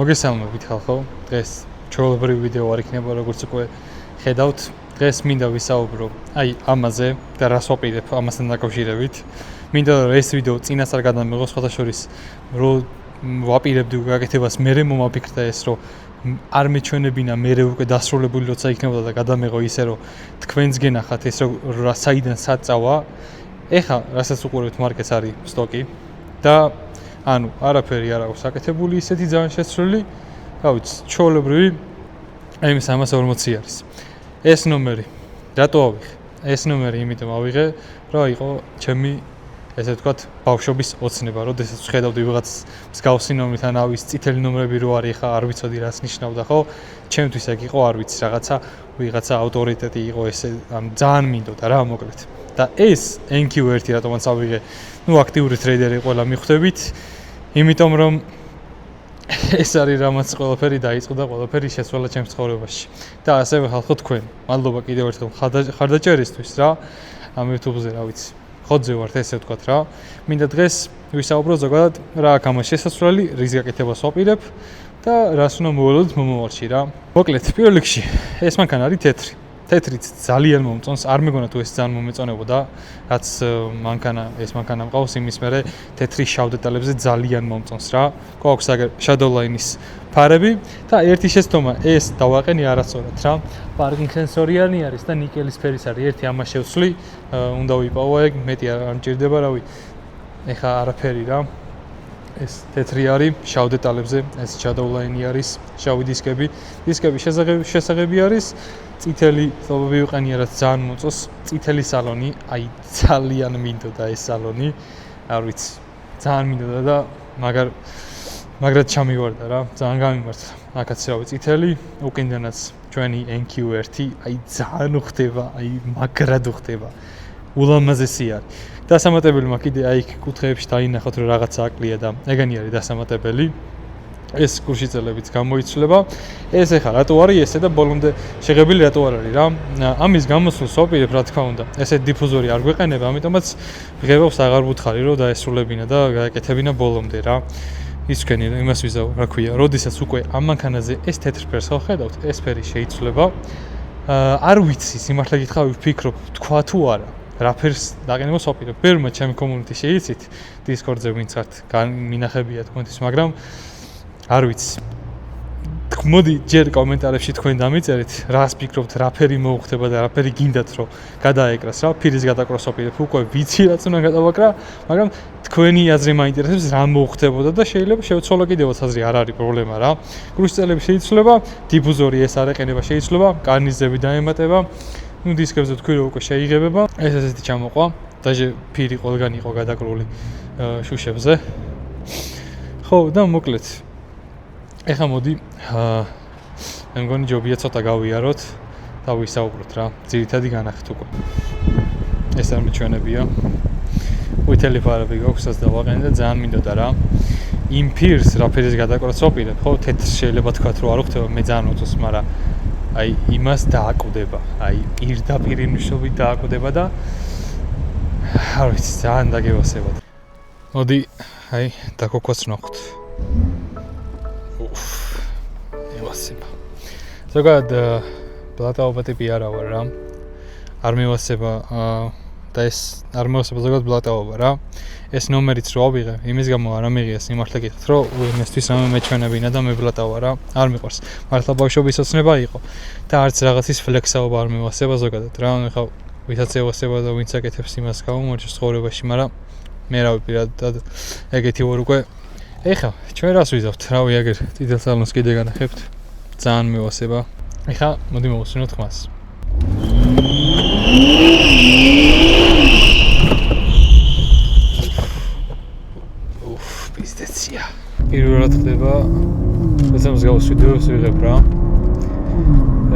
მოგესალმებით ხალხო. დღეს ჩვეულებრივი ვიდეო არ იქნება, როგორც უკვე ხედავთ. დღეს მინდა ვისაუბრო აი ამაზე და რას ვაპირებ ამასთან დაკავშირებით. მინდა რომ ეს ვიდეო წინასწარ გადამეღოს, სხვადასხვის რომ ვაპირებდი გაკეთებას, მერე მომაფიქრდა ეს რომ არ მეჩვენებინა მერე უკვე დასრულებული როცა იქნებოდა და გადამეღო ისე რომ თქვენს გენახათ ეს რა საიდან სად წავა. ეხა რასაც უყურებთ მარკეტს არის სტოკი და ანუ არაფერი არ აქვს აკეთებული ისეთი ძალიან შესწრული, რა ვიცი, ჩვეულებრივი M340 არის. ეს ნომერი რატო ავიღე? ეს ნომერი იმიტომ ავიღე, რომ იყო ჩემი ესე ვთქვათ, ბავშვობის ოცნება, როდესაც ხედავდი ვიღაც მსგავსი ნომრით ან ავის წითელი ნომრები რო არის, ხა არ ვიცოდი რას ნიშნავდა, ხო? ჩემთვის ეგ იყო, არ ვიცი, ვიღაცა ავტორიტეტი იყო ესე, ან ძალიან მინდოდა რა მოკლედ. და ეს NQ1 რატომაც ავიღე, აქტიური ტრეიდერი ყველა მიხვდებით, იმიტომ რომ ეს არის რამაც ყველაფერი დაიწყო და ყველაფერი შეცვალა ჩემს ცხოვრებაში. და ასევე ხალხო თქვენ, მადლობა კიდევ ერთხელ ხარდაჭერისთვის რა, ამ YouTube-ზე რა ვიცი. ხოძე ვართ ესე ვთქვათ რა. მინდა დღეს ვისაუბრო ზოგადად რა აქვს ამას შესაძლებელი, რის გაკეთებას ვაპირებ და რას უნდა მოველოდოთ მომავალში რა. მოკლედ, პირველ რიგში ეს მანქანა არის თეთრი. თეთრიც ძალიან მომწონს, არ მეგონა თუ ეს ძალიან მომეწონებოდა, რაც ეს მანქანა მყავს, იმის მერე თეთრი შავ დეტალებზე ძალიან მომწონს რა. გვაქვს აგერ Shadow Line-ის ფარები და ერთი შეცდომა ეს დავაყენე არასწორად რა. პარკინგ სენსორიანი არის და ნიკელის ფერის არის. ერთი ამას შევცვლი, უნდა ვიპოვო ეგ, მეტი არ მჭირდება, რავი. ეხა არაფერი რა. ეს თეთრი არის, შავ დეტალებზე, ეს Shadow Line-ი არის, შავი დისკები. დისკები შესაღები არის. წითელი თობები ვიყენია, რაც ძალიან მოწონს. წითელი სალონი, აი ძალიან მინდოდა ეს სალონი. არ ვიცი, ძალიან მინდოდა და მაგრად ჩამივარდა რა, ძალიან გამიმართლა. აქაც რავი, წითელი, უკიდანაც ჩვენი NQ1, აი ძალიან უხდება, აი მაგრად უხდება. ულამაზესი არის. დასამატებელი მაქვს კიდე აი კუთხეებში დაინახოთ რომ რაღაცა აკლია და ეგენი არის დასამატებელი. ეს კურსიძელებიც გამოიცვლება. ეს ეხა რატო არის ესე და ბოლომდე შეღებილი რატო არ არის რა. ამის გამოსვლას ვაპირებ რა თქმა უნდა. ესე დიფუზორი არ გვეყენება, ამიტომაც ღებავს აღარ ვუთხარი რომ დაესრულებინა და გააკეთებინა ბოლომდე რა. ისქენი იმას ვიზავ, რა ქვია, როდესაც უკვე ამ მანქანაზე ეს თეთრ ფერს ხედავთ, ეს ფერი შეიცვლება. არ ვიცი, სიმართლე გითხრა, ვფიქრობ, თქვა თუ არა. რა ფერს დაყენებას ვაპირებ. ბევრმა ჩემი კომუნიტი შეიცით, Discord-ზე ვინც ხართ, მინახებია თქვენთვის, მაგრამ არ ვიცი. მოდი ჯერ კომენტარებში თქვენ დამიწერეთ, რას ფიქრობთ, რა ფერი მოუხდება და რა ფერი გინდათ რომ გადაეკრას რა, ფირის გადაკრას ვაპირებ. უკვე ვიცი რაც უნდა გადავაკრა, მაგრამ თქვენი აზრი მაინტერესებს, რა მოუხდებოდა და შეიძლება შევცვალო კიდევაც აზრი, არ არის პრობლემა რა. კრუსტელები შეიცვლება, დიფუზორი ეს არ ეყენება შეიცვლება, კარნიზები დაემატება. დისკებზე თქვი რომ უკვე შეიღებება. ეს ესეთი ჩამოყვა, დაჟე ფირი ყველგან იყო გადაკრული შუშებზე. ხო, და მოკლედ ეხა მოდი მე მგონი ჯობია ცოტა გავიაროთ და ვისაუბროთ რა. ძირითადი განახეთ უკვე. ეს არ მიჩვენებია. ვითელი ფარები გვაქვს, რაც დავაყენე და ძალიან მინდოდა რა. იმ ფირს რა ფერის გადაკრას ვაპირებ, ხო, თეთრ შეიძლება თქვა რომ არ უხდება, მე ძალიან მოწონს, მაგრამ აი იმას დააკვდება. აი პირდაპირ ნიშნობით დააკვდება და არ ვიცი, ძალიან დაგევასება. მოდი აი დაკოქვას ნახოთ. ევასება. ზოგადად ბლატაობა ტიპი არა ვარ რა. არ მევასება და ეს არ მევასება ზოგადად ბლატაობა რა. ეს ნომერიც რო ავიღე, იმის გამო არ ამიღია სიმართლე გითხრათ, რომ უემესთვის რამე მეჩვენებინა და მებლატავა რა. არ მიყვარს. მართლა ბავშვობის ოცნება იყო და არც რაღაცის ფლექსაობა არ მევასება ზოგადად რა. ეხა ვისაც ევასება და ვინც აკეთებს იმას გამომარჯოს ცხოვრებაში, მაგრამ მე რავი პირადად ეგეთი ვარ უკვე. ეხა ჩვენ რას ვიზავთ? რავი, აგერ წითელ სალონს კიდე განახებთ. ძალიან მევასება. ეხა მოდი მოვუსმინოთ ხმას. პიზდეცია. პირველად ხდება ეს მსგავს ვიდეოს ვიღებ რა.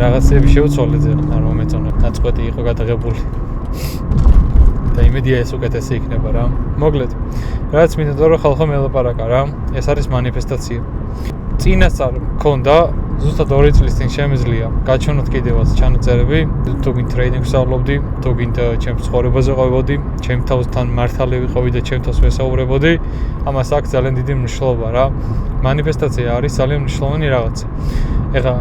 რაღაცები შევცვალე ძალიან არ მომეწონა. დაწყვეტი იყო გადაღებული. და იმედია ეს უკეთესი იქნება რა. მოკლედ, რაც მინდოდა რომ ხალხო მელაპარაკა რა. ეს არის მანიფესტაცია. წინასწარ მქონდა ზუსტად 2 წლის წინ შემიძლია გაჩვენოთ კიდევაც ჩანაწერები, თუ გინდ ტრეინინგს ვსწავლობდი, თუ გინდ ჩემს ცხოვრებაზე ყვებოდი, ჩემ თავთან მართალი ვიყავი და ჩემ თავს ვესაუბრებოდი, ამას აქვს ძალიან დიდი მნიშვნელობა რა. მანიფესტაცია არის ძალიან მნიშვნელოვანი რაღაცა. ეხლა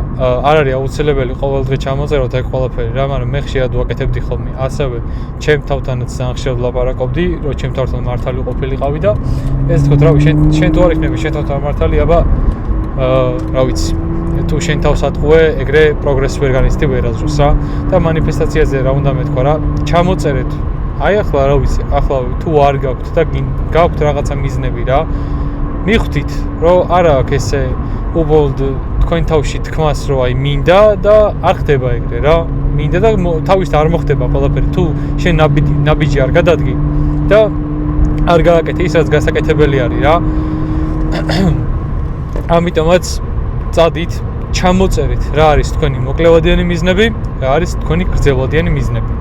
არ არის აუცილებელი ყოველდღე ჩამოწეროთ ეგ ყველაფერი რა, მაგრამ მე ხშირად ვაკეთებდი ხოლმე. ასევე ჩემ თავთანაც ძალიან ხშირად ვლაპარაკობდი, რომ ჩემ თავთან მართალი ყოფილიყავი და ეს თქო, რავი, შენ თუ არ იქნები შენ თავთან მართალი, აბა რა ვიცი, თუ შენ თავს ატყუე, ეგრე პროგრესი ვერ განიცდი ვერასდროს რა. და მანიფესტაციაზე რა უნდა მეთქვა რა, ჩამოწერეთ. აი ახლა რა ვიცი, ახლა თუ არ გაქვთ და გაქვთ რაღაცა მიზნები რა, მიხვდით, რომ არა აქვს ესე უბრალოდ თქვენ თავში თქმას, რომ აი მინდა და არ ხდება ეგრე რა. მინდა და თავის არ მოხდება ყველაფერი. თუ შენ ნაბიჯი არ გადადგი და არ გააკეთე ის, რაც გასაკეთებელი არის რა. ამიტომაც წადით, ჩამოწერით რა არის თქვენი მოკლევადიანი მიზნები, რა არის თქვენი გრძელვადიანი მიზნები.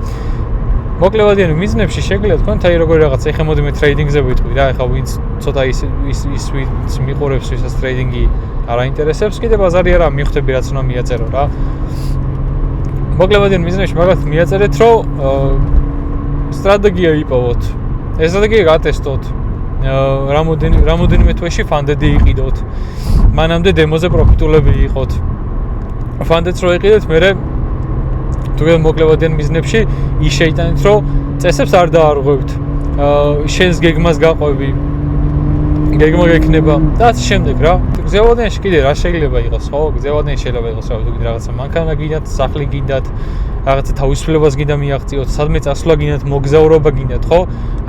მოკლევადიანი მიზნებში შეგიძლიათ თქვენ აი როგორი რაღაცა, ეხლა მოდი მე ტრეიდინგზე ვიტყვი რა, ეხლა ვინც ცოტა ის მიყურებს, ვისაც ტრეიდინგი არ აინტერესებს, კიდე ბაზარი არა, მიხვდები რაც უნდა მიაწერო რა. მოკლევადიან მიზნებში მაგათ მიაწერეთ, რომ სტრატეგია იპოვოთ. ეს სტრატეგია გატესტოთ. რამოდენიმე თვეში ფანდედი იყიდოთ. მანამდე დემოზე პროფიტულები იყოთ. ფანდედს რო იყიდეთ, მერე თუ მოკლევადიან მიზნებში ის შეიტანეთ, რომ წესებს არ დაარღვევთ. შენს გეგმას გაყვები. გეგმა გექნება და ასე შემდეგ რა. გრძელვადიანში კიდე რა შეიძლება იყოს, ხო? გრძელვადიანში შეიძლება იყოს რა, თუ რაღაცა მანქანა გინდათ, სახლი გინდათ, რაღაცა თავისუფლებას გინდა მიაღწიოთ, სადმე წასვლა გინდათ, მოგზაურობა გინდათ, ხო?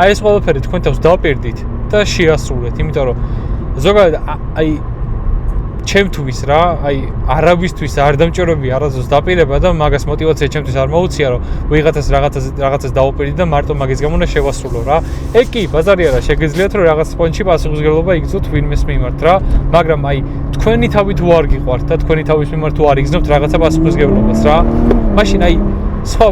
აი ეს ყველაფერი თქვენ თავს დაპირდით და შეასრულეთ, იმიტომ რომ ზოგადად აი ჩემთვის რა, აი არავისთვის არ დამჭიროებია არასდროს დაპირება და მაგას мотиваცია ჩემთვის არ მოუწია, რომ ვიღაცას რაღაცას დაუპირდი და მარტო მაგის გამო უნდა შევასრულო რა. ეგ კი ბაზარი არა, შეგიძლიათ რომ რაღაც პონჩი პასუხისმგებლობა იგრძნოთ ვინმეს მიმართ რა, მაგრამ აი თქვენი თავით თუ არ გიყვართ და თქვენი თავის მიმართ თუ არ იგრძნობთ რაღაცა პასუხისმგებლობას რა. მაშინ აი სხვა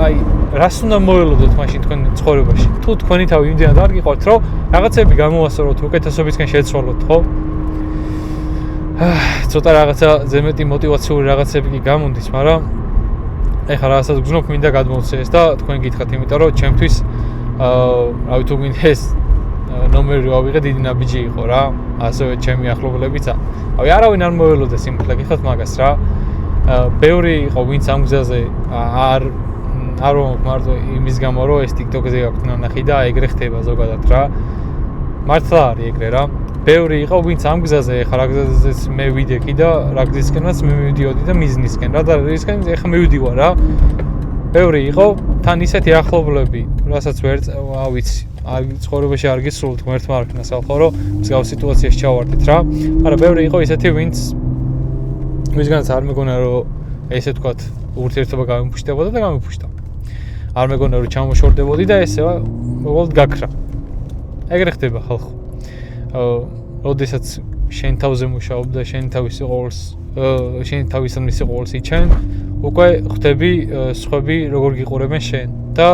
აი რას უნდა მოველოდოთ მაშინ თქვენ ცხოვრებაში? თუ თქვენი თავი იმდენად არ გიყვართ, რომ რაღაცები გამოვასწოროთ, უკეთესობისკენ შეცვალოთ, ხო? ცოტა რაღაცა ზემეტი мотиваციური რაღაცები კი გამონდის, მაგრამ ეხლა რაღაცას გძნობ, მინდა გადმოვცე ეს და თქვენ გითხრათ, იმიტომ რომ ჩემთვის რავი თუ მინდა ეს ნომერი ავიღე დიდი ნაბიჯი იყო რა, ასევე ჩემი ახლობლებიც. რავი არავინ არ მოველოდეს იმხელა გიხოთ მაგას რა. ბევრი იყო ვინც ამ გზაზე არ მარტო იმის გამო რომ ეს TikTok-ზე გაქვთ ნანახი და ეგრე ხდება ზოგადად რა. მართლა არის ეგრე რა. ბევრი იყო ვინც ამ გზაზე ეხლა რა გზაზეც მე ვიდექი და რა გზისკენაც მე მივიდიოდი და მიზნისკენ რა და ისკენ ეხლა მივიდივარ რა. ბევრი იყო თან ისეთი ახლობლები, რასაც ვერ ავიცი. არ ცხოვრებაში არ გისურვებთ ღმერთმა არ ქნას ახლა რომ მსგავს სიტუაციაში ჩავარდით რა. მაგრამ ბევრი იყო ისეთი ვისგანაც არ მეგონა რომ ესე ვთქვათ ურთიერთობა გამიფუშტებოდა და გამიფუშტა. არ მეგონა რომ ჩამოშორდებოდი და ესე უბრალოდ გაქრა. ეგრე ხდება ხალხო. როდესაც შენ თავზე მუშაობ და შენ თავისი ყოველს იჩენ, უკვე ხვდები სხვები როგორ გიყურებენ შენ და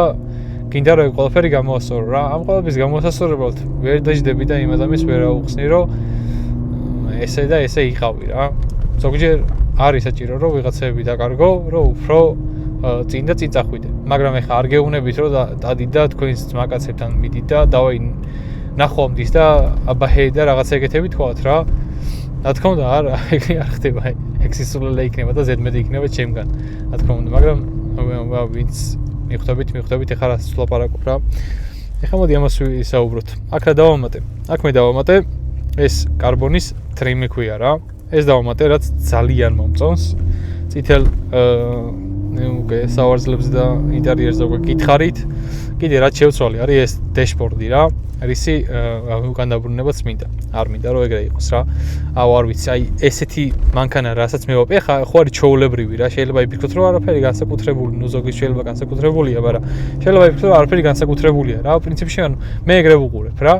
გინდა რომ ყველაფერი გამოასწორო რა. ამ ყველაფრის გამოსასწორებლად ვერ დაждები და იმ ადამიანს ვერ აუხსნი რომ ესე და ესე იყავი რა. ზოგჯერ არის საჭირო რომ ვიღაცები დაკარგო, რომ უფრო წინ და წინ წახვიდე. მაგრამ ეხლა არ გეუბნებით რომ დადით და თქვენს ძმაკაცებთან მიდით და დავაი ნახვამდის და აბაჰეი და რაღაცა ეგეთები თქვათ რა. რა თქმა უნდა არა, ეგრე არ ხდება. ეგ სისულელე იქნება და ზედმეტი იქნება ჩემგან. რა თქმა უნდა, მაგრამ ვინც მიხვდებით, ეხლა რაც ვლაპარაკობ რა. ეხლა მოდი ამას ვისაუბროთ. აქ რა დავამატე? აქ მე დავამატე ეს კარბონის ტრიმი ქვია რა. ეს დავამატე, რაც ძალიან მომწონს. წითელ სავარძლებს და ინტერიერზე უკვე გითხარით. კიდე რაც შევცვალე არის ეს დეშბორდი რა. რისი უკან დაბრუნებაც მინდა. არ მინდა რომ ეგრე იყოს რა. არ ვიცი, აი ესეთი მანქანა რასაც მე ვაპი, ხო არის ჩაოლებრივი რა. შეიძლება იფიქროთ რომ არაფერი განსაკუთრებული, ნუ ზოგის შეიძლება განსაკუთრებულია, მაგრამ შეიძლება იფიქროთ რომ არაფერი განსაკუთრებულია რა. პრინციპში ანუ მე ეგრე ვუყურებ რა.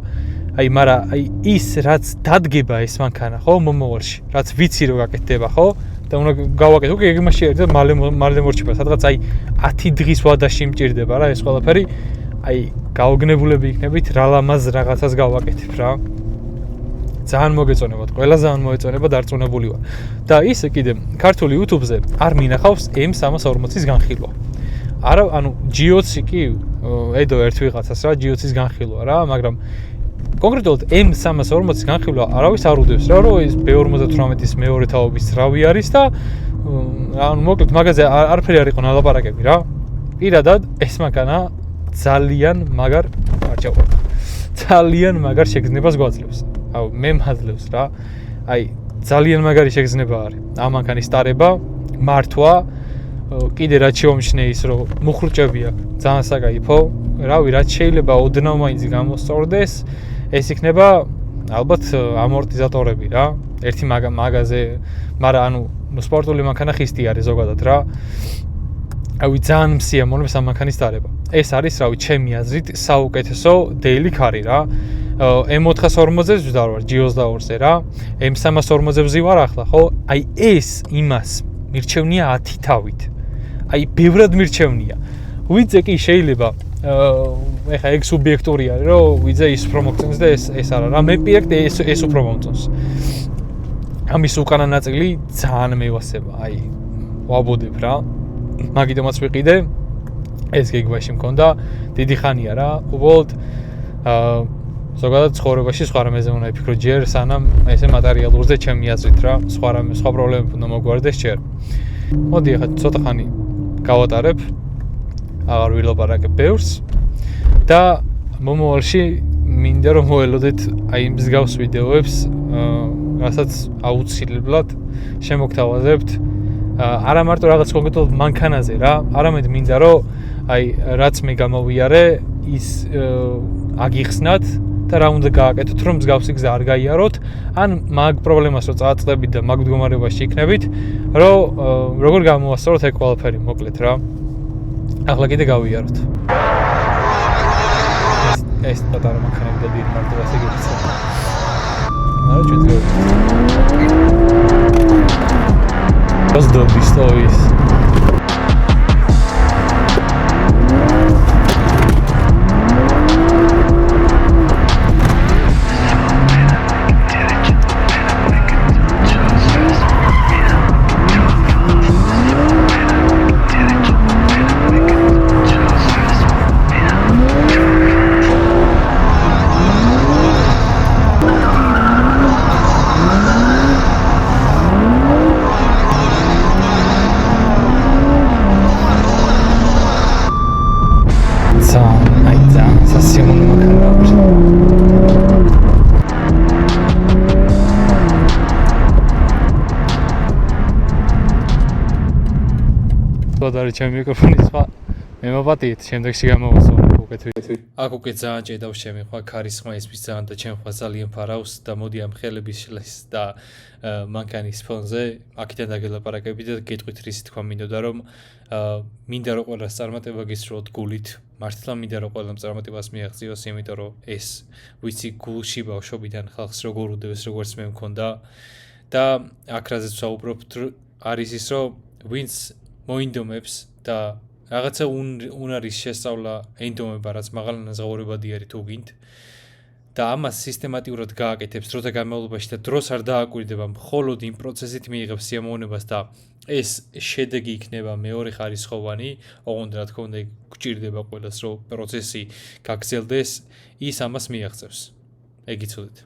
მაგრამ ის რაც დადგება ეს მანქანა, ხო, მომავალში, რაც ვიცი რომ გაკეთდება, ხო? და უნდა გავაკეთო, უკვე იმაში არის და მალე მორჩება. სადღაც 10 დღის ვადაში მჭირდება რა ეს ყველაფერი. გაოგნებულები იქნებით რა ლამაზ რაღაცას გავაკეთებ რა. ძალიან მოგეწონებათ, ყველა ძალიან მოეწონება, დარწმუნებული ვარ. და ისე კიდე ქართული YouTube-ზე არ მინახავს M340-ის განხილვა. არა, ანუ G20 კი ედო ერთ ვიღაცას რა G20-ის განხილვა რა, მაგრამ კონკრეტულად M340-ის განხილვა არავის არ უდევს რა, რომ ეს B58-ის მეორე თაობის რავი არის და ანუ მოკლედ მაგაზე არაფერი არ იყო ნალაპარაკები რა. პირადად ეს მანქანა ძალიან მაგარ არჩევარ. ძალიან მაგარ შეგრძნებას გვაძლევს. აუ მე მაძლევს რა. აი ძალიან მაგარი შეგრძნება არის. ამ მანქანის სტარება, მართვა, კიდე რაც შეომჩნე ის რომ მუხრუჭებია ძალიან საკაიფო. რავი, რაც შეიძლება ოდნავ მაინც გამოსწორდეს, ეს იქნება ალბათ ამორტიზატორები რა. ერთი მაგაზე, მაგრამ ანუ სპორტული მანქანა ხისტი არის ზოგადად რა. ავი ძალიან მსიამოვნებს ამ მანქანის სტარება. ეს არის, რავი, ჩემი აზრით საუკეთესო daily car-ი რა. M440-ზე ვზარ ვარ G22-ზე რა. M340-ზე ვზივარ ახლა, ხო? აი ეს იმას მირჩევნია 10 თავით. აი ბევრად მირჩევნია. ვიძე კი შეიძლება ეხა ეგ სუბიექტური არის, რომ ვიძე ის უფრო მოგწონს და ეს არა რა. მე პირიქით ეს უფრო მომწონს. ამის უკანა ნაწილი ძალიან მევასება, აი ვაბოდებ რა. მაგიტომაც ვიყიდე ეს გეგმაში მქონდა დიდი ხანია რა. უბრალოდ ზოგადად ცხოვრებაში სხვა რამეზე უნდა ვიფიქრო ჯერ სანამ ესე მატერიალურზე ჩემი აზრით რა. სხვა პრობლემები უნდა მოგვარდეს ჯერ. მოდი ახლა ცოტა ხანი გავატარებ. აღარ ვილაპარაკებ ბევრს და მომავალში მინდა რომ მოელოდეთ აი მსგავს ვიდეოებს, რასაც აუცილებლად შემოგთავაზებთ. არა მარტო რაღაც კონკრეტულად მანქანაზე რა, არამედ მინდა რომ აი რაც მე გამოვიარე ის აგიხსნათ და რა უნდა გააკეთოთ რომ მსგავსი გზა არ გაიაროთ, ან მაგ პრობლემას რო წააწყდებით და მაგ მდგომარეობაში იქნებით, რომ როგორ გამოვასწოროთ ეგ ყველაფერი მოკლედ რა. ახლა კიდე გავიაროთ. ეს პატარა მანქანები და დიდი მარტივას ეგეთიც. არა ჩვენ გავიაროთ. Rozdobisz to jest. Დარი ჩემი მიკროფონი სხვა მე მოვატიეთ შემდეგში გამოვასწორებ უკეთ. აქ უკვე ძალიან ჭედავს ჩემი ხვა ქარისხმა ისმის ძალიან და ჩემ ხვა ძალიან ფარავს და მოდი ამ ხელების შლის და მანქანის ფონზე აქედან დაგელაპარაკებით და გეტყვით რისი თქვა მინდოდა რომ მინდა რომ ყველას წარმატება გისურვოთ გულით. მართლა მინდა რომ ყველამ წარმატებას მიაღწიოს, იმიტომ რომ ეს ვიცი გულში ბავშვობიდან ხალხს როგორ უდევს როგორც მე მქონდა და აქ რაზეც ვსაუბრობთ არის ის რომ ვინც მოინდომებს და რაღაცა უნარის შესწავლა ენდომება, რაც მაღალანაზღაურებადი არის თუ გინდ და ამას სისტემატიურად გააკეთებს დროთა განმავლობაში და დროს არ დააკვირდება, მხოლოდ იმ პროცესით მიიღებს სიამოვნებას და ეს შედეგი იქნება მეორე ხარისხოვანი, ოღონდ რა თქმა უნდა გჭირდება ყველას რომ პროცესი გაგრძელდეს, ის ამას მიაღწევს. ეგ იცოდეთ.